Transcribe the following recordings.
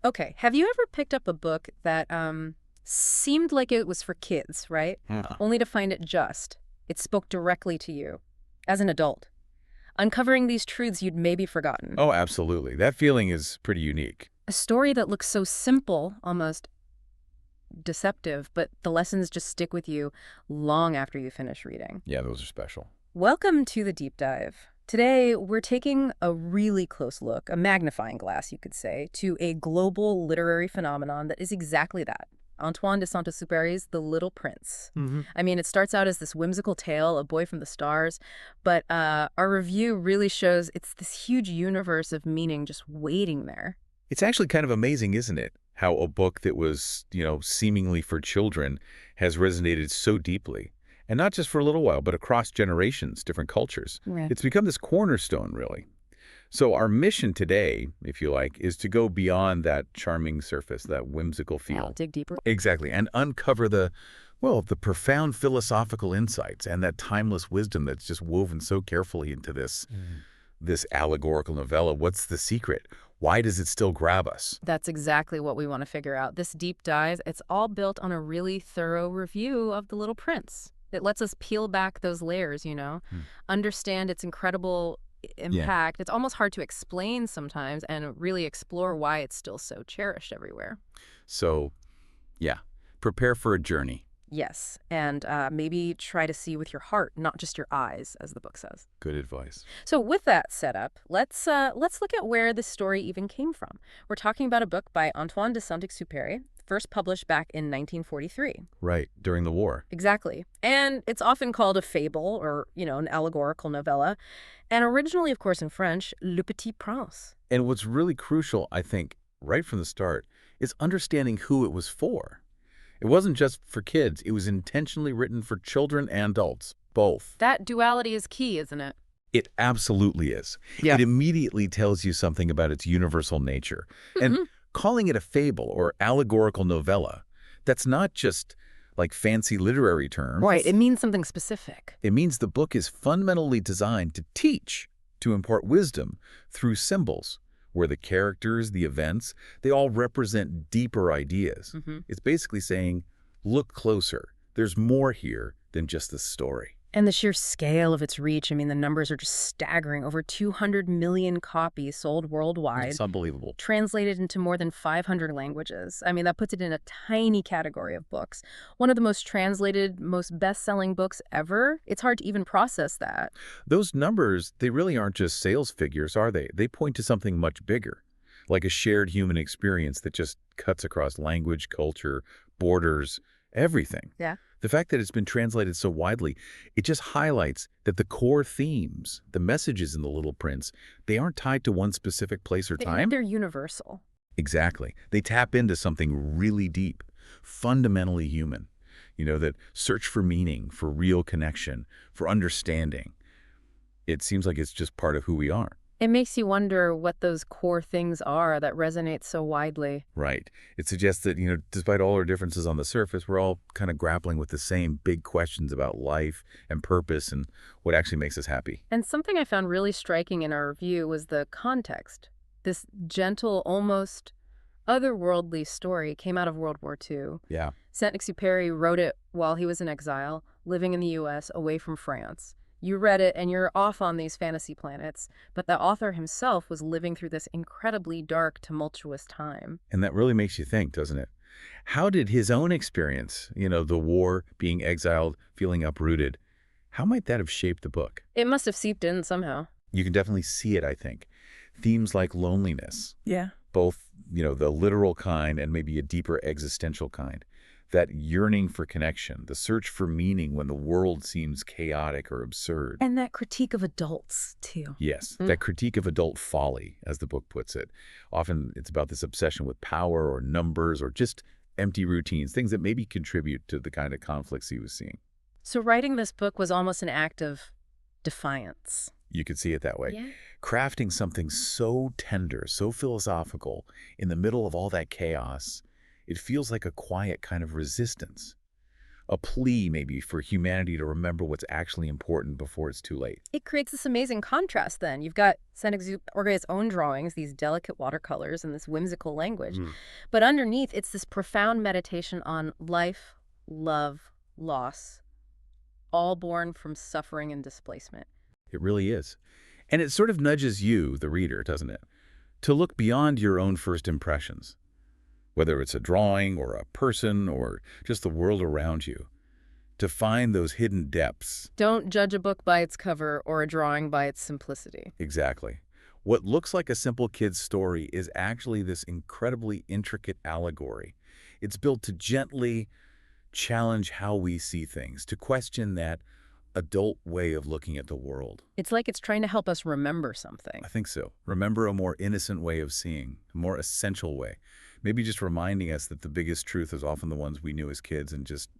Okay, have you ever picked up a book that seemed like it was for kids, right? Yeah. Only to find it spoke directly to you as an adult, uncovering these truths you'd maybe forgotten. Oh, absolutely. That feeling is pretty unique. A story that looks so simple, almost deceptive, but the lessons just stick with you long after you finish reading. Yeah, those are special. Welcome to the deep dive. Today, we're taking a really close look, a magnifying glass, you could say, to a global literary phenomenon that is exactly that. Antoine de Saint-Exupéry's The Little Prince. Hmm. I mean, it starts out as this whimsical tale, a boy from the stars, but our review really shows it's this huge universe of meaning just waiting there. It's actually kind of amazing, isn't it? How a book that was, seemingly for children has resonated so deeply. And not just for a little while, but across generations, different cultures. Right. It's become this cornerstone, really. So our mission today, if you like, is to go beyond that charming surface, that whimsical Wow, feel. dig deeper. Exactly, and uncover the profound philosophical insights and that timeless wisdom that's just woven so carefully into this allegorical novella. What's the secret? Why does it still grab us? That's exactly what we want to figure out. This deep dive, it's all built on a really thorough review of The Little Prince. It lets us peel back those layers, Hmm. understand its incredible Yeah. impact. It's almost hard to explain sometimes and really explore why it's still so cherished everywhere. So, yeah, prepare for a journey. Yes, and maybe try to see with your heart, not just your eyes, as the book says. Good advice. So with that setup, let's look at where this story even came from. We're talking about a book by Antoine de Saint-Exupéry, first published back in 1943. Right, during the war. Exactly. And it's often called a fable or, an allegorical novella. And originally, of course, in French, Le Petit Prince. And what's really crucial, I think, right from the start, is understanding who it was for. It wasn't just for kids. It was intentionally written for children and adults, both. That duality is key, isn't it? It absolutely is. Yeah. It immediately tells you something about its universal nature. And calling it a fable or allegorical novella, that's not just like fancy literary terms. Right. It means something specific. It means the book is fundamentally designed to teach, to impart wisdom through symbols, where the characters, the events, they all represent deeper ideas. It's basically saying, look closer. There's more here than just the story. And the sheer scale of its reach, I mean, the numbers are just staggering. Over 200 million copies sold worldwide, It's unbelievable. translated into more than 500 languages. I mean, that puts it in a tiny category of books. One of the most translated, most best-selling books ever. It's hard to even process that. Those numbers, they really aren't just sales figures, are they? They point to something much bigger, like a shared human experience that just cuts across language, culture, borders, everything. Yeah. The fact that it's been translated so widely, it just highlights that the core themes, the messages in The Little Prince, they aren't tied to one specific place or time. They're universal. Exactly. They tap into something really deep, fundamentally human. That search for meaning, for real connection, for understanding. It seems like it's just part of who we are. It makes you wonder what those core things are that resonate so widely. Right. It suggests that, despite all our differences on the surface, we're all kind of grappling with the same big questions about life and purpose and what actually makes us happy. And something I found really striking in our review was the context. This gentle, almost otherworldly story came out of World War II. Yeah. Saint-Exupéry wrote it while he was in exile, living in the U.S., away from France. You read it and you're off on these fantasy planets, but the author himself was living through this incredibly dark, tumultuous time. And that really makes you think, doesn't it? How did his own experience, the war, being exiled, feeling uprooted, how might that have shaped the book? It must have seeped in somehow. You can definitely see it, I think. Themes like loneliness, Yeah. both, the literal kind and maybe a deeper existential kind. That yearning for connection, the search for meaning when the world seems chaotic or absurd. And that critique of adults, too. Yes, that critique of adult folly, as the book puts it. Often it's about this obsession with power or numbers or just empty routines, things that maybe contribute to the kind of conflicts he was seeing. So writing this book was almost an act of defiance. You could see it that way. Yeah. Crafting something so tender, so philosophical, in the middle of all that chaos, it feels like a quiet kind of resistance. a plea maybe for humanity to remember what's actually important before it's too late. It creates this amazing contrast then. You've got Saint-Exupéry's own drawings, these delicate watercolors and this whimsical language. But underneath, it's this profound meditation on life, love, loss, all born from suffering and displacement. It really is. And it sort of nudges you, the reader, doesn't it, to look beyond your own first impressions, whether it's a drawing or a person or just the world around you, to find those hidden depths. Don't judge a book by its cover or a drawing by its simplicity. Exactly. What looks like a simple kid's story is actually this incredibly intricate allegory. It's built to gently challenge how we see things, to question that adult way of looking at the world. It's like it's trying to help us remember something. I think so. Remember a more innocent way of seeing, a more essential way. Maybe just reminding us that the biggest truth is often the ones we knew as kids and just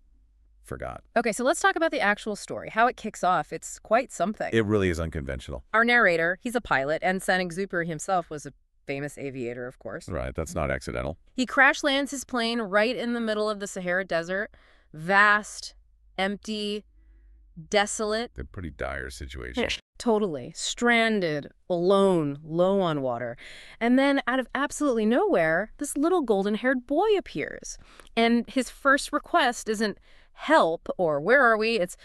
forgot. Okay, so let's talk about the actual story, how it kicks off. It's quite something. It really is unconventional. Our narrator, he's a pilot, and Saint-Exupéry himself was a famous aviator, of course. Right, that's not accidental. He crash lands his plane right in the middle of the Sahara Desert. Vast, empty, desolate. A pretty dire situation. Totally. Stranded, alone, low on water. And then out of absolutely nowhere, this little golden-haired boy appears. And his first request isn't help or where are we? It's,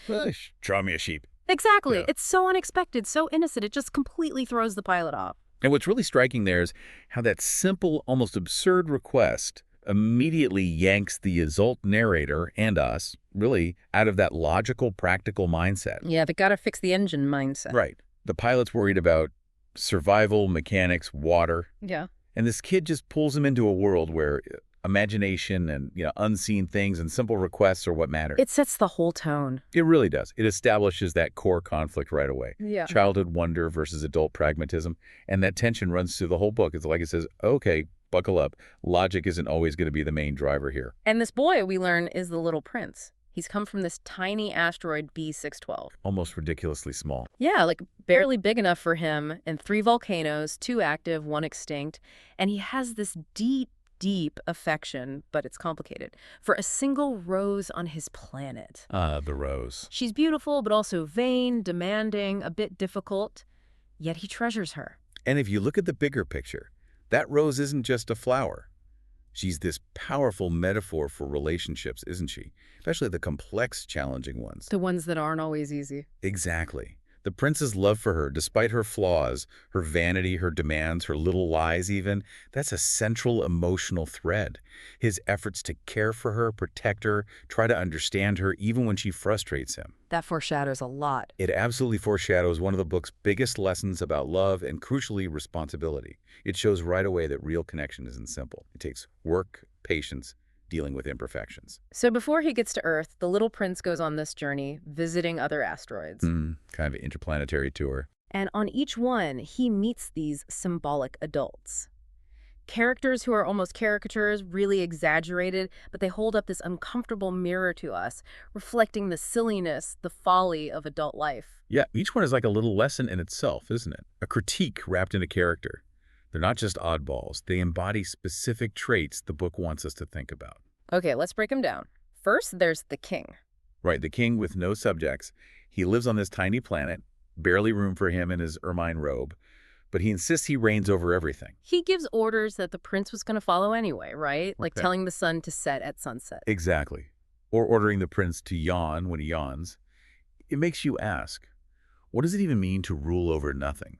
draw me a sheep. exactly. Yeah. It's so unexpected, so innocent. It just completely throws the pilot off. And what's really striking there is how that simple, almost absurd request immediately yanks the adult narrator and us, really, out of that logical, practical mindset. Yeah, the gotta fix the engine mindset. Right. The pilot's worried about survival, mechanics, water. Yeah. And this kid just pulls him into a world where imagination and unseen things and simple requests are what matter. It sets the whole tone. It really does. It establishes that core conflict right away. Yeah. Childhood wonder versus adult pragmatism. And that tension runs through the whole book. It's like it says, okay, buckle up. Logic isn't always going to be the main driver here. And this boy, we learn, is the little prince. He's come from this tiny asteroid B612. Almost ridiculously small. Yeah, like barely big enough for him, and 3 volcanoes, 2 active, 1 extinct. And he has this deep, deep affection, but it's complicated, for a single rose on his planet. The rose. She's beautiful, but also vain, demanding, a bit difficult, yet he treasures her. And if you look at the bigger picture, that rose isn't just a flower. She's this powerful metaphor for relationships, isn't she? Especially the complex, challenging ones. The ones that aren't always easy. Exactly. The prince's love for her, despite her flaws, her vanity, her demands, her little lies even, that's a central emotional thread. His efforts to care for her, protect her, try to understand her, even when she frustrates him. That foreshadows a lot. It absolutely foreshadows one of the book's biggest lessons about love and, crucially, responsibility. It shows right away that real connection isn't simple. It takes work, patience, dealing with imperfections. So before he gets to Earth, the little prince goes on this journey, visiting other asteroids. Kind of an interplanetary tour. And on each one, he meets these symbolic adults. Characters who are almost caricatures, really exaggerated, but they hold up this uncomfortable mirror to us, reflecting the silliness, the folly of adult life. Yeah, each one is like a little lesson in itself, isn't it? A critique wrapped in a character. They're not just oddballs. They embody specific traits the book wants us to think about. Okay, let's break them down. First, there's the king. Right, the king with no subjects. He lives on this tiny planet, barely room for him in his ermine robe, but he insists he reigns over everything. He gives orders that the prince was going to follow anyway, right? Like telling the sun to set at sunset. Exactly. Or ordering the prince to yawn when he yawns. It makes you ask, what does it even mean to rule over nothing?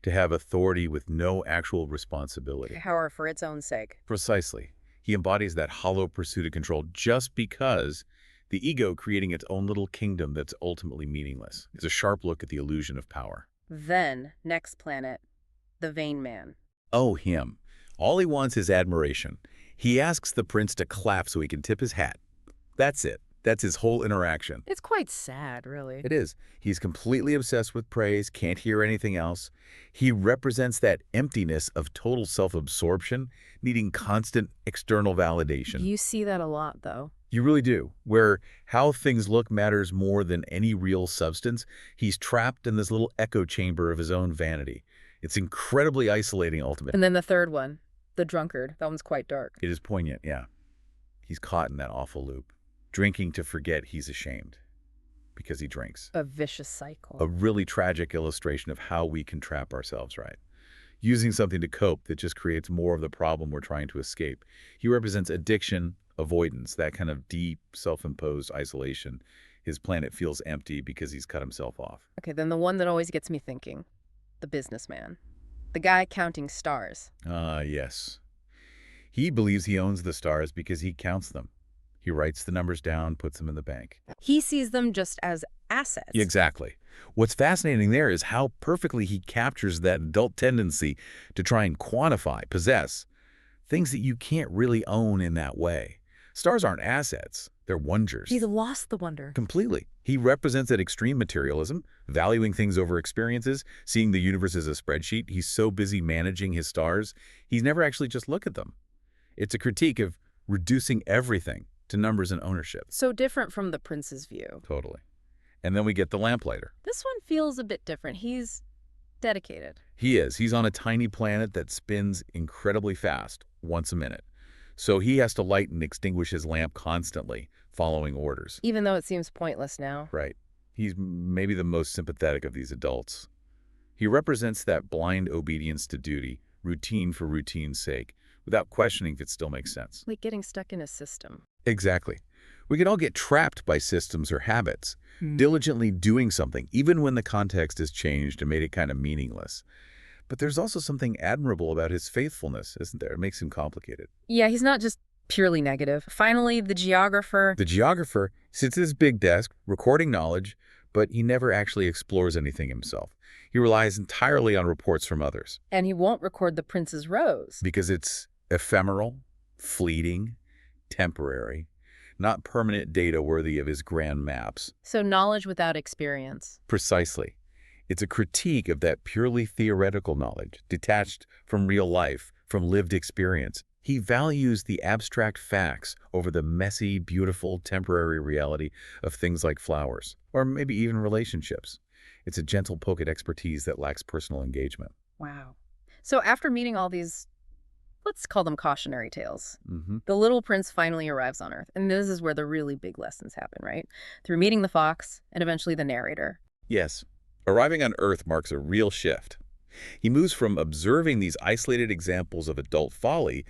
To have authority with no actual responsibility? Power for its own sake. Precisely. He embodies that hollow pursuit of control just because the ego creating its own little kingdom that's ultimately meaningless. It's a sharp look at the illusion of power. Then, next planet, the vain man. Oh, him. All he wants is admiration. He asks the prince to clap so he can tip his hat. That's it. That's his whole interaction. It's quite sad, really. It is. He's completely obsessed with praise, can't hear anything else. He represents that emptiness of total self-absorption, needing constant external validation. You see that a lot, though. You really do, where how things look matters more than any real substance. He's trapped in this little echo chamber of his own vanity. It's incredibly isolating, ultimately. And then the third one, the drunkard. That one's quite dark. It is poignant, yeah. He's caught in that awful loop. drinking to forget he's ashamed because he drinks. A vicious cycle. A really tragic illustration of how we can trap ourselves, right? Using something to cope that just creates more of the problem we're trying to escape. He represents addiction, avoidance, that kind of deep, self-imposed isolation. His planet feels empty because he's cut himself off. Okay, then the one that always gets me thinking, the businessman. The guy counting stars. Yes. He believes he owns the stars because he counts them. He writes the numbers down, puts them in the bank. He sees them just as assets. Exactly. What's fascinating there is how perfectly he captures that adult tendency to try and quantify, possess, things that you can't really own in that way. Stars aren't assets. They're wonders. He's lost the wonder. Completely. He represents that extreme materialism, valuing things over experiences, seeing the universe as a spreadsheet. He's so busy managing his stars, he's never actually just looked at them. It's a critique of reducing everything to numbers and ownership. So different from the prince's view. Totally. And then we get the lamplighter. This one feels a bit different. He's dedicated. He is. He's on a tiny planet that spins incredibly fast, once a minute. So he has to light and extinguish his lamp constantly, following orders. Even though it seems pointless now. Right. He's maybe the most sympathetic of these adults. He represents that blind obedience to duty, routine for routine's sake, without questioning if it still makes sense. Like getting stuck in a system. Exactly. We can all get trapped by systems or habits, diligently doing something, even when the context has changed and made it kind of meaningless. But there's also something admirable about his faithfulness, isn't there? It makes him complicated. Yeah, he's not just purely negative. Finally, the geographer. The geographer sits at his big desk, recording knowledge, but he never actually explores anything himself. He relies entirely on reports from others. And he won't record the prince's rose. Because it's ephemeral, fleeting, temporary, not permanent data worthy of his grand maps. So knowledge without experience. Precisely. It's a critique of that purely theoretical knowledge, detached from real life, from lived experience. He values the abstract facts over the messy, beautiful, temporary reality of things like flowers, or maybe even relationships. It's a gentle poke at expertise that lacks personal engagement. Wow. So after meeting all these, let's call them cautionary tales, the little prince finally arrives on Earth. And this is where the really big lessons happen, right? Through meeting the fox and eventually the narrator. Yes. Arriving on Earth marks a real shift. He moves from observing these isolated examples of adult folly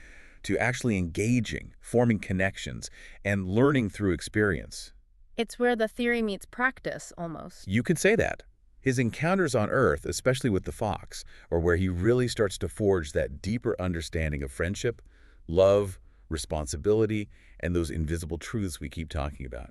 to actually engaging, forming connections, and learning through experience. It's where the theory meets practice, almost. You could say that. His encounters on Earth, especially with the fox, are where he really starts to forge that deeper understanding of friendship, love, responsibility, and those invisible truths we keep talking about.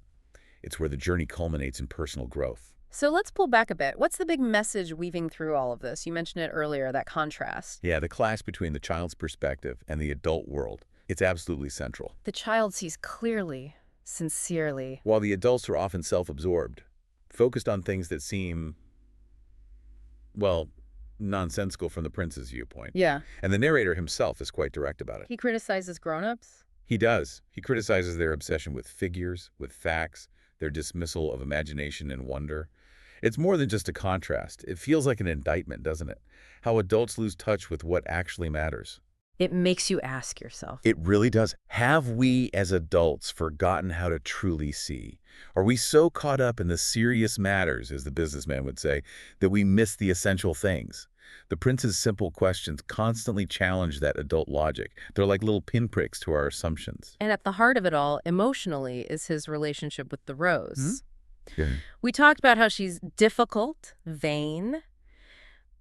It's where the journey culminates in personal growth. So let's pull back a bit. What's the big message weaving through all of this? You mentioned it earlier, that contrast. Yeah, the clash between the child's perspective and the adult world. It's absolutely central. The child sees clearly, sincerely. While the adults are often self-absorbed, focused on things that seem, well, nonsensical from the prince's viewpoint. Yeah. And the narrator himself is quite direct about it. He criticizes grown-ups? He does. He criticizes their obsession with figures, with facts, their dismissal of imagination and wonder. It's more than just a contrast. It feels like an indictment, doesn't it? How adults lose touch with what actually matters. It makes you ask yourself. It really does. Have we as adults forgotten how to truly see? Are we so caught up in the serious matters, as the businessman would say, that we miss the essential things? The prince's simple questions constantly challenge that adult logic. They're like little pinpricks to our assumptions. And at the heart of it all, emotionally, is his relationship with the rose. Yeah. We talked about how she's difficult, vain,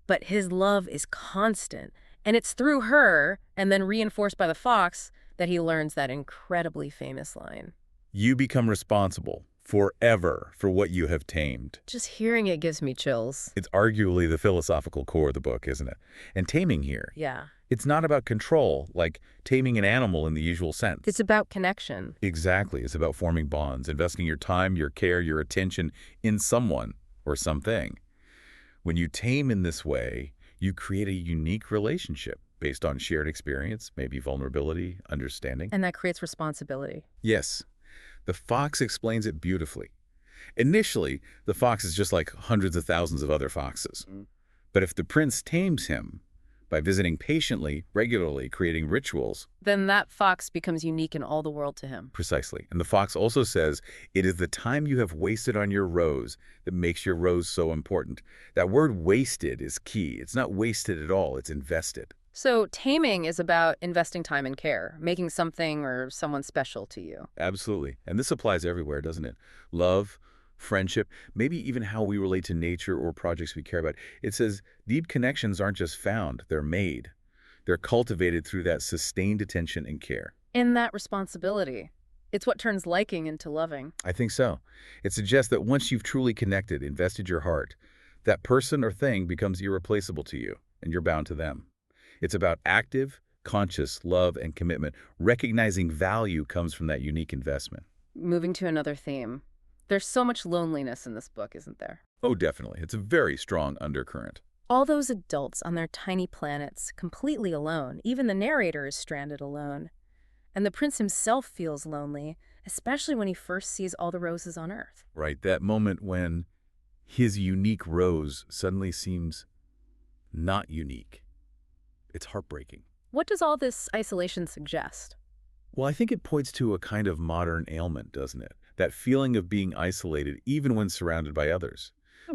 but his love is constant. And it's through her, and then reinforced by the fox, that he learns that incredibly famous line. You become responsible forever for what you have tamed. Just hearing it gives me chills. It's arguably the philosophical core of the book, isn't it? And taming here, Yeah. it's not about control, like taming an animal in the usual sense. It's about connection. Exactly. It's about forming bonds, investing your time, your care, your attention in someone or something. When you tame in this way, you create a unique relationship based on shared experience, maybe vulnerability, understanding. And that creates responsibility. Yes. The fox explains it beautifully. Initially, the fox is just like hundreds of thousands of other foxes. But if the prince tames him, by visiting patiently, regularly, creating rituals. Then that fox becomes unique in all the world to him. Precisely. And the fox also says, it is the time you have wasted on your rose that makes your rose so important. That word wasted is key. It's not wasted at all, it's invested. So taming is about investing time and care, making something or someone special to you. Absolutely. And this applies everywhere, doesn't it? Love, friendship, maybe even how we relate to nature or projects we care about. It says deep connections aren't just found, they're made. They're cultivated through that sustained attention and care. In that responsibility, it's what turns liking into loving. I think so. It suggests that once you've truly connected, invested your heart, that person or thing becomes irreplaceable to you, and you're bound to them. It's about active, conscious love and commitment. Recognizing value comes from that unique investment. Moving to another theme. There's so much loneliness in this book, isn't there? Oh, definitely. It's a very strong undercurrent. All those adults on their tiny planets, completely alone. Even the narrator is stranded alone. And the prince himself feels lonely, especially when he first sees all the roses on Earth. Right, that moment when his unique rose suddenly seems not unique. It's heartbreaking. What does all this isolation suggest? Well, I think it points to a kind of modern ailment, doesn't it? That feeling of being isolated even when surrounded by others.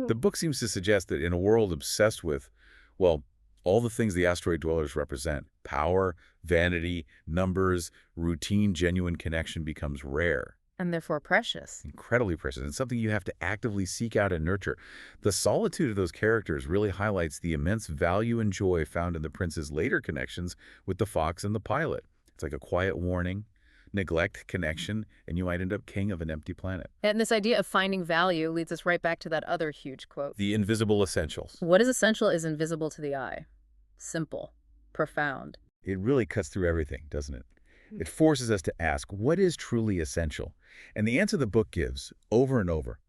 The book seems to suggest that in a world obsessed with, well, all the things the asteroid dwellers represent, power, vanity, numbers, routine, genuine connection becomes rare. And therefore precious. Incredibly precious, and something you have to actively seek out and nurture. The solitude of those characters really highlights the immense value and joy found in the prince's later connections with the fox and the pilot. It's like a quiet warning, neglect connection, and you might end up king of an empty planet. And this idea of finding value leads us right back to that other huge quote. The invisible essentials. What is essential is invisible to the eye. Simple. Profound. It really cuts through everything, doesn't it? It forces us to ask, what is truly essential? And the answer the book gives, over and over,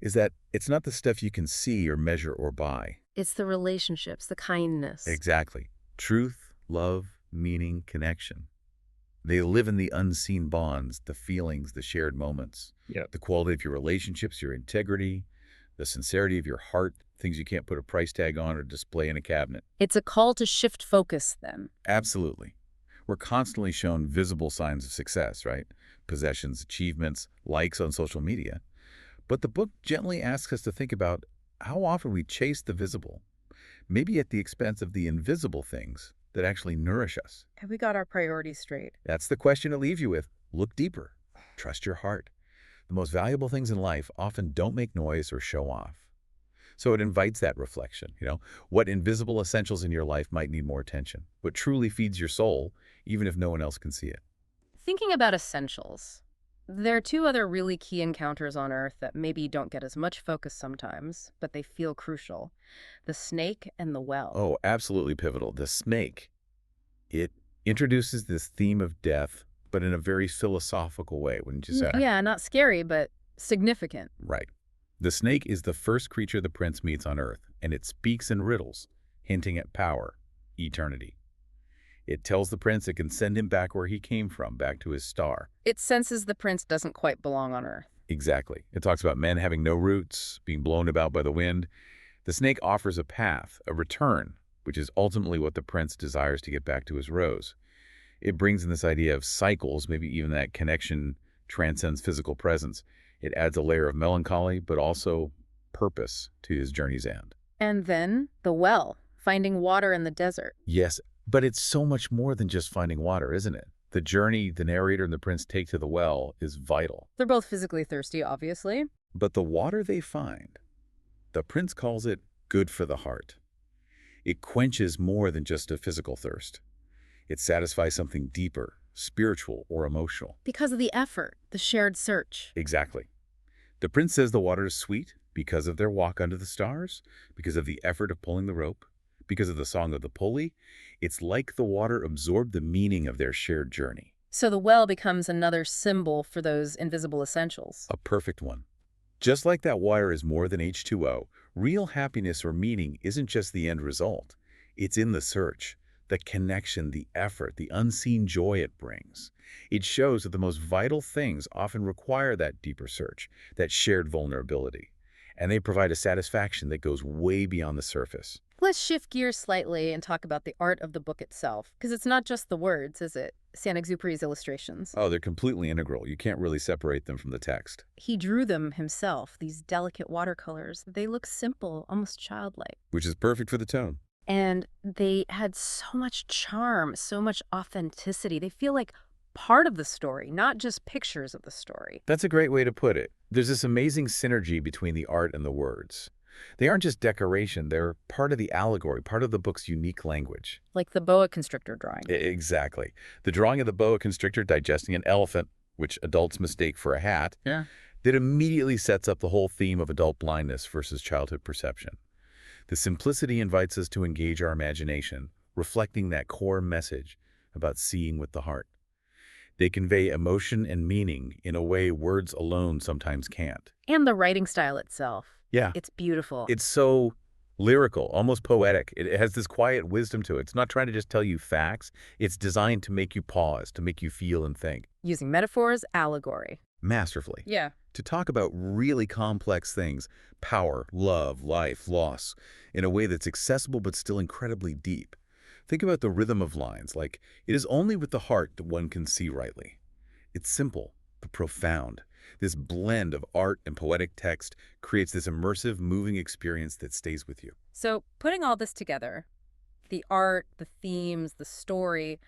is that it's not the stuff you can see or measure or buy. It's the relationships, the kindness. Exactly. Truth, love, meaning, connection. They live in the unseen bonds, the feelings, the shared moments. Yeah. The quality of your relationships, your integrity, the sincerity of your heart, things you can't put a price tag on or display in a cabinet. It's a call to shift focus, then. Absolutely. We're constantly shown visible signs of success, right? Possessions, achievements, likes on social media. But the book gently asks us to think about how often we chase the visible, maybe at the expense of the invisible things that actually nourish us. Have we got our priorities straight? That's the question it leaves you with. Look deeper. Trust your heart. The most valuable things in life often don't make noise or show off. So it invites that reflection, what invisible essentials in your life might need more attention, what truly feeds your soul, even if no one else can see it. Thinking about essentials, there are two other really key encounters on Earth that maybe don't get as much focus sometimes, but they feel crucial. The snake and the well. Oh, absolutely pivotal. The snake. It introduces this theme of death, but in a very philosophical way, wouldn't you say? Yeah, not scary, but significant. Right. The snake is the first creature the prince meets on Earth, and it speaks in riddles, hinting at power, eternity. It tells the prince it can send him back where he came from, back to his star. It senses the prince doesn't quite belong on Earth. Exactly. It talks about men having no roots, being blown about by the wind. The snake offers a path, a return, which is ultimately what the prince desires to get back to his rose. It brings in this idea of cycles, maybe even that connection transcends physical presence. It adds a layer of melancholy, but also purpose to his journey's end. And then the well, finding water in the desert. Yes, but it's so much more than just finding water, isn't it? The journey the narrator and the prince take to the well is vital. They're both physically thirsty, obviously. But the water they find, the prince calls it good for the heart. It quenches more than just a physical thirst. It satisfies something deeper, spiritual or emotional. Because of the effort, the shared search. Exactly. The prince says the water is sweet because of their walk under the stars, because of the effort of pulling the rope, because of the song of the pulley. It's like the water absorbed the meaning of their shared journey. So the well becomes another symbol for those invisible essentials. A perfect one. Just like that water is more than H2O, real happiness or meaning isn't just the end result. It's in the search, the connection, the effort, the unseen joy it brings. It shows that the most vital things often require that deeper search, that shared vulnerability. and they provide a satisfaction that goes way beyond the surface. Let's shift gears slightly and talk about the art of the book itself, because it's not just the words, is it? Saint-Exupéry's illustrations. Oh, they're completely integral. You can't really separate them from the text. He drew them himself, these delicate watercolors. They look simple, almost childlike. Which is perfect for the tone. And they had so much charm, so much authenticity. They feel like part of the story, not just pictures of the story. That's a great way to put it. There's this amazing synergy between the art and the words. They aren't just decoration, they're part of the allegory, part of the book's unique language. Like the boa constrictor drawing. Exactly. The drawing of the boa constrictor digesting an elephant, which adults mistake for a hat, Yeah. that immediately sets up the whole theme of adult blindness versus childhood perception. The simplicity invites us to engage our imagination, reflecting that core message about seeing with the heart. They convey emotion and meaning in a way words alone sometimes can't. And the writing style itself. Yeah. It's beautiful. It's so lyrical, almost poetic. It has this quiet wisdom to it. It's not trying to just tell you facts. It's designed to make you pause, to make you feel and think. Using metaphors, allegory. Masterfully. Yeah. To talk about really complex things, power, love, life, loss, in a way that's accessible but still incredibly deep. Think about the rhythm of lines, like, it is only with the heart that one can see rightly. It's simple, but profound. This blend of art and poetic text creates this immersive, moving experience that stays with you. So putting all this together, the art, the themes, the story,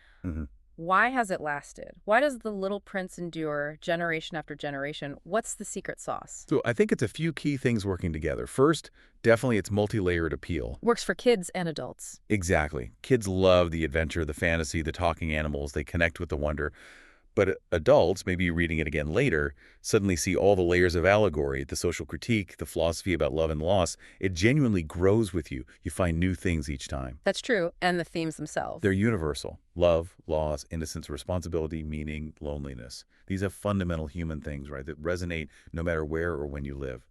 why has it lasted? Why does The Little Prince endure generation after generation? What's the secret sauce? So I think it's a few key things working together. First, definitely its multi-layered appeal. Works for kids and adults. Exactly. Kids love the adventure, the fantasy, the talking animals. They connect with the wonder. But adults, maybe reading it again later, suddenly see all the layers of allegory, the social critique, the philosophy about love and loss. It genuinely grows with you. You find new things each time. That's true. And the themes themselves. They're universal. Love, loss, innocence, responsibility, meaning, loneliness. These are fundamental human things, right, that resonate no matter where or when you live.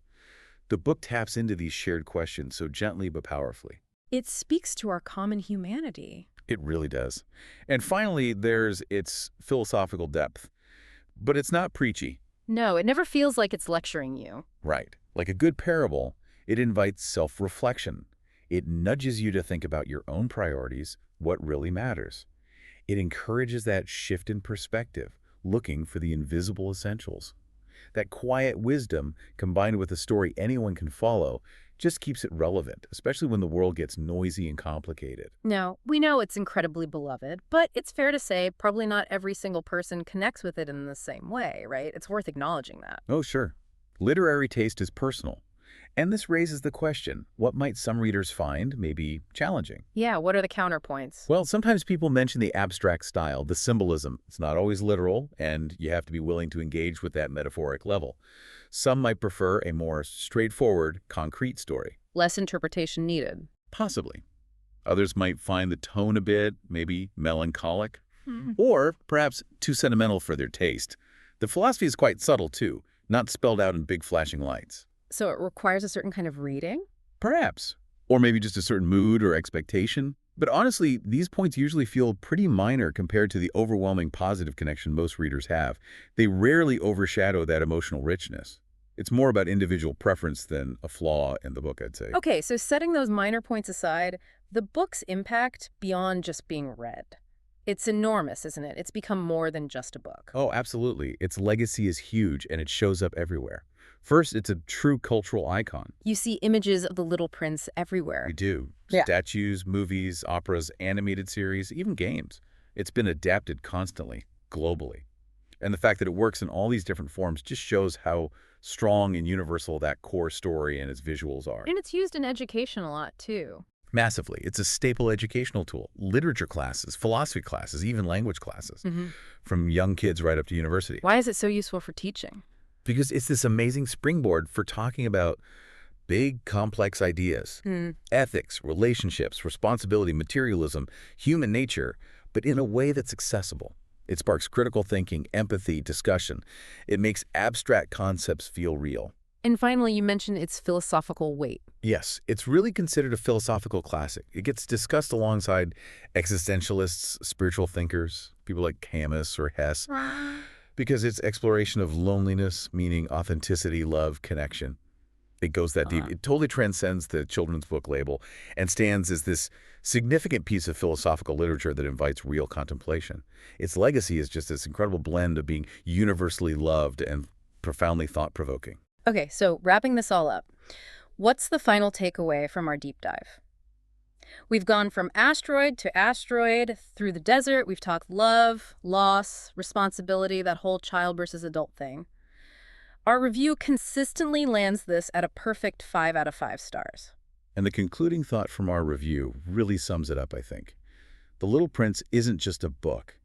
The book taps into these shared questions so gently but powerfully. It speaks to our common humanity. It really does. And finally, there's its philosophical depth. But it's not preachy. No, it never feels like it's lecturing you. Right. Like a good parable, it invites self-reflection. It nudges you to think about your own priorities, what really matters. It encourages that shift in perspective, looking for the invisible essentials. That quiet wisdom, combined with a story anyone can follow, just keeps it relevant, especially when the world gets noisy and complicated. Now, we know it's incredibly beloved, but it's fair to say probably not every single person connects with it in the same way, right? It's worth acknowledging that. Oh, sure. Literary taste is personal. And this raises the question, what might some readers find maybe challenging? Yeah, what are the counterpoints? Well, sometimes people mention the abstract style, the symbolism. It's not always literal, and you have to be willing to engage with that metaphoric level. Some might prefer a more straightforward, concrete story. Less interpretation needed. Possibly. Others might find the tone a bit, maybe melancholic, or perhaps too sentimental for their taste. The philosophy is quite subtle, too, not spelled out in big flashing lights. So it requires a certain kind of reading? Perhaps. Or maybe just a certain mood or expectation. But honestly, these points usually feel pretty minor compared to the overwhelming positive connection most readers have. They rarely overshadow that emotional richness. It's more about individual preference than a flaw in the book, I'd say. Okay, so setting those minor points aside, the book's impact beyond just being read. It's enormous, isn't it? It's become more than just a book. Oh, absolutely. Its legacy is huge, and it shows up everywhere. First, it's a true cultural icon. You see images of the Little Prince everywhere. We do. Yeah. Statues, movies, operas, animated series, even games. It's been adapted constantly, globally. And the fact that it works in all these different forms just shows how strong and universal that core story and its visuals are. And it's used in education a lot, too. Massively. It's a staple educational tool. Literature classes, philosophy classes, even language classes, from young kids right up to university. Why is it so useful for teaching? Because it's this amazing springboard for talking about big, complex ideas. Ethics, relationships, responsibility, materialism, human nature, but in a way that's accessible. It sparks critical thinking, empathy, discussion. It makes abstract concepts feel real. And finally, you mentioned its philosophical weight. Yes, it's really considered a philosophical classic. It gets discussed alongside existentialists, spiritual thinkers, people like Camus or Hess, because its exploration of loneliness, meaning authenticity, love, connection. It goes that deep. Uh, It totally transcends the children's book label and stands as this significant piece of philosophical literature that invites real contemplation. Its legacy is just this incredible blend of being universally loved and profoundly thought-provoking. okay, so wrapping this all up, what's the final takeaway from our deep dive? We've gone from asteroid to asteroid through the desert. We've talked love, loss, responsibility, that whole child versus adult thing. Our review consistently lands this at a perfect 5 out of 5 stars. And the concluding thought from our review really sums it up, I think. The Little Prince isn't just a book.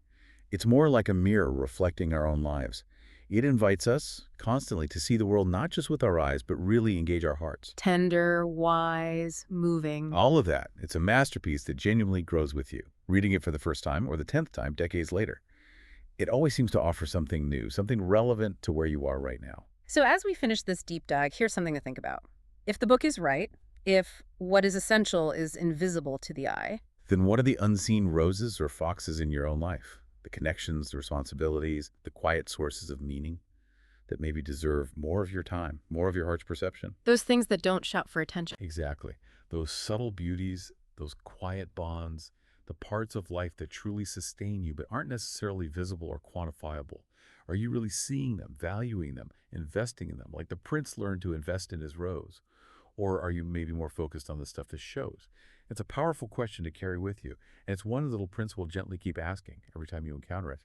It's more like a mirror reflecting our own lives. It invites us constantly to see the world not just with our eyes, but really engage our hearts. Tender, wise, moving. All of that. It's a masterpiece that genuinely grows with you, reading it for the first time or the 10th time decades later. It always seems to offer something new, something relevant to where you are right now. So as we finish this deep dive, here's something to think about. If the book is right, if what is essential is invisible to the eye, Then what are the unseen roses or foxes in your own life? The connections, the responsibilities, the quiet sources of meaning that maybe deserve more of your time, more of your heart's perception? those things that don't shout for attention. Exactly. Those subtle beauties, those quiet bonds, the parts of life that truly sustain you but aren't necessarily visible or quantifiable. Are you really seeing them, valuing them, investing in them, like the prince learned to invest in his rose? Or are you maybe more focused on the stuff that shows? It's a powerful question to carry with you, and it's one the Little Prince will gently keep asking every time you encounter it.